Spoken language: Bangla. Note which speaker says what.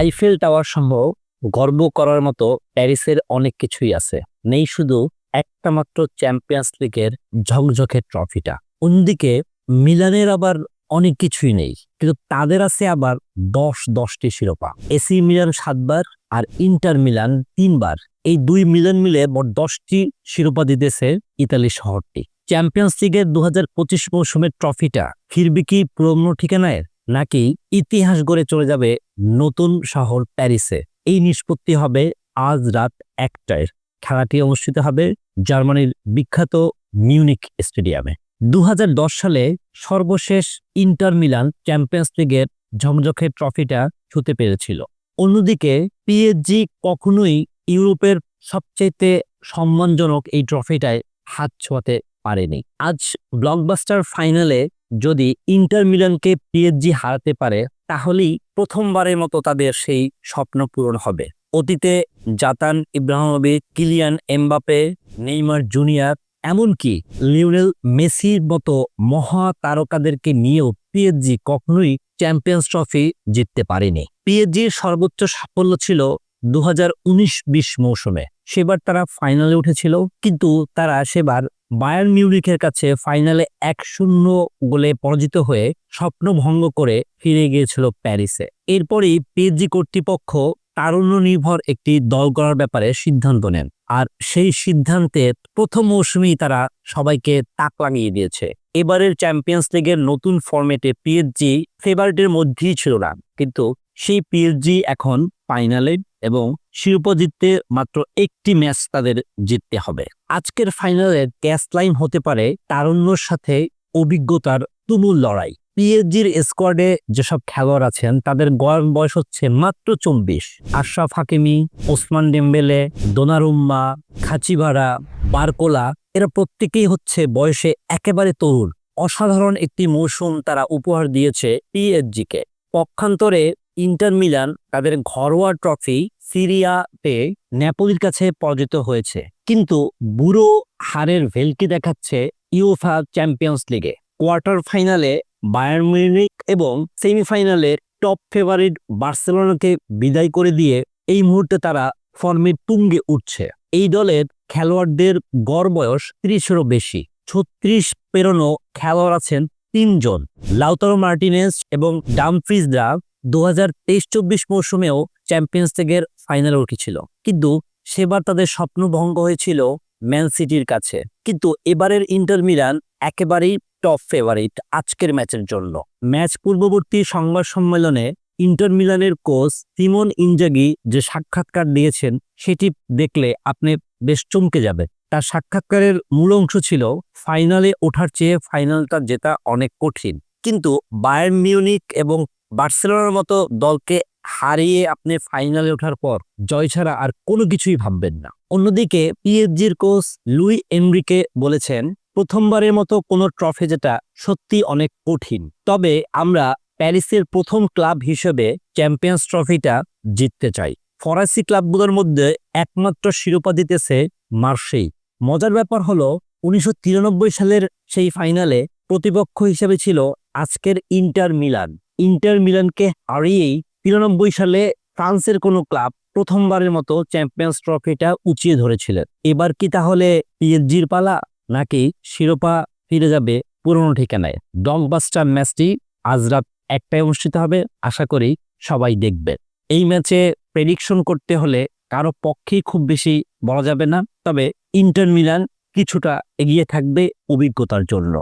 Speaker 1: আইফেল টাওয়ার সম্ভব গর্ব করার মতো প্যারিসের অনেক কিছুই আছে, নেই শুধু একটা মাত্র চ্যাম্পিয়ন্স লিগের ঝকঝকে ট্রফিটা। অন্যদিকে মিলানের আবার অনেক কিছুই নেই, কিন্তু তাদের আছে আবার 10টি শিরোপা। এসি মিলান 7বার আর ইন্টার মিলান 3বার। এই দুই মিলান মিলে মোট 10টি শিরোপা দিতেছে ইতালি শহরটি। চ্যাম্পিয়ন্স লিগের 2025 মৌসুমের ট্রফিটা ফিরবে কি পুরনো ঠিকানায়, নাকি ইতিহাস গড়ে চলে যাবে নতুন শহর প্যারিসে? এই নিষ্পত্তি হবে আজ রাত 1টায়। খেলাটি অনুষ্ঠিত হবে জার্মানির বিখ্যাত মিউনিক স্টেডিয়ামে। 2010 সালে সর্বশেষ ইন্টার মিলান চ্যাম্পিয়ন্স লিগের ঝকঝকে ট্রফিটা ছুঁতে পেরেছিল। অন্যদিকে পিএসজি কখনোই ইউরোপের সবচেয়ে সম্মানজনক এই ট্রফিটায় হাত ছোঁয়াতে পারেনি। আজ ব্লকবাস্টার ফাইনালে যদি ইন্টার মিলানকে পিএসজি হারাতে পারে, তাহলেই প্রথমবারের মতো তাদের সেই স্বপ্ন পূরণ হবে। অতীতে Zlatan Ibrahimovic, Kylian Mbappe, Neymar Junior, এমনকি লিওনেল মেসির মতো মহা তারকাদেরকে নিয়েও পিএসজি কখনোই চ্যাম্পিয়ন্স ট্রফি জিততে পারেনি। পিএসজির সর্বোচ্চ সাফল্য ছিল 2019-20 মৌসুমে। সেবার তারা ফাইনালে উঠেছিল, কিন্তু তারা সেবার বায়ার্ন মিউনিখের কাছে ফাইনালে 1-0 গোলে পরাজিত হয়ে স্বপ্ন ভঙ্গ করে ফিরে গিয়েছিল প্যারিসে। এরপরই পিএসজি কর্তৃপক্ষ তারুণ্য নির্ভর একটি দল গড়ার ব্যাপারে সিদ্ধান্ত নেন, আর সেই সিদ্ধান্তে প্রথম মৌসুমেই তারা সবাইকে তাক লাগিয়ে দিয়েছে। এবারের চ্যাম্পিয়ন্স লিগের নতুন ফরম্যাটে পিএসজি ফেভারিটের মধ্যেই ছিল না, কিন্তু সেই পিএসজি এখন ফাইনালে, এবং শিরোপা জিততে মাত্র একটি ম্যাচ তাদের জিততে হবে। আজকের ফাইনালের ক্যাশ লাইন হতে পারে তারুণ্যর সাথে অভিজ্ঞতার তুমুল লড়াই। পিএসজির স্কোয়াডে যেসব খেলোয়াড় আছেন তাদের বয়স হচ্ছে মাত্র 24। Achraf Hakimi, Ousmane Dembele, Donnarumma, Kvaratskhelia, Barcola, এরা প্রত্যেকেই হচ্ছে বয়সে একেবারে তরুণ। অসাধারণ একটি মৌসুম তারা উপহার দিয়েছে পিএসজিকে। পক্ষান্তরে ইন্টার মিলান তাদের ঘরোয়া ট্রফি সিরিয়াতে নেপোলির কাছে পরাজিত হয়েছে, কিন্তু বুড়ো হারের ভেলকি দেখাচ্ছে ইউফা চ্যাম্পিয়ন্স লিগে। কোয়ার্টার ফাইনালে বায়ার্ন মিউনিখ এবং সেমিফাইনালে টপ ফেভারিট বার্সেলোনাকে বিদায় করে দিয়ে এই মুহূর্তে তারা ফর্মের তুঙ্গে উঠছে। এই দলের খেলোয়াড়দের গড় বয়স 30-এরও বেশি। 36 পেরোনো খেলোয়াড় আছেন 3 জন। লাউতারো মার্টিনেজ এবং ডামফ্রিজরা 2023-24 মৌসুমেও চ্যাম্পিয়ন্স লিগের ফাইনালে উঠেছিল, কিন্তু সেবার তাদের স্বপ্ন ভঙ্গ হয়েছিল ম্যান সিটির কাছে। কিন্তু এবারের ইন্টার মিলান একেবারেই টপ ফেভারিট আজকের ম্যাচের জন্য। ম্যাচ পূর্ববর্তী সংবাদ সম্মেলনে ইন্টার মিলানের কোচ সিমন ইনজাগি যে সাক্ষাৎকার দিয়েছেন, সেটি দেখলে আপনি বেশ চমকে যাবে। তার সাক্ষাৎকারের মূল অংশ ছিল, ফাইনালে ওঠার চেয়ে ফাইনালটা জেতা অনেক কঠিন, কিন্তু বায়ার্ন মিউনিখ এবং বার্সেলোনার মতো দলকে হারিয়ে আপনি ফাইনালে ওঠার পর জয় ছাড়া আর কোনো কিছুই ভাববেন না। অন্যদিকে পিএসজির কোচ লুই এনরিকে বলেছেন, প্রথমবারের মতো কোনো ট্রফি জেতা সত্যি অনেক কঠিন, তবে আমরা প্যারিসের প্রথম ক্লাব হিসেবে চ্যাম্পিয়ন্স ট্রফিটা জিততে চাই। ফরাসি ক্লাবগুলোর মধ্যে একমাত্র শিরোপা দিতেছে মার্সেই। মজার ব্যাপার হলো, 1993 সালের সেই ফাইনালে প্রতিপক্ষ হিসেবে ছিল আজকের ইন্টার মিলান। ইন্টার মিলানকে হারিয়েই 93 সালে ফ্রান্সের কোনো ক্লাব প্রথমবারের মতো চ্যাম্পিয়ন্স ট্রফিটা উঁচিয়ে ধরেছিলেন। এবার কি তাহলে পিএসজির পালা, নাকি শিরোপা ফিরে যাবে পুরনো ঠিকানায়? ব্লকবাস্টার ম্যাচটি আজ রাত 1টায় অনুষ্ঠিত হবে। আশা করি সবাই দেখবে। এই ম্যাচে প্রেডিকশন করতে হলে কারো পক্ষেই খুব বেশি বলা যাবে না, তবে ইন্টার মিলান কিছুটা এগিয়ে থাকবে অভিজ্ঞতার জন্য।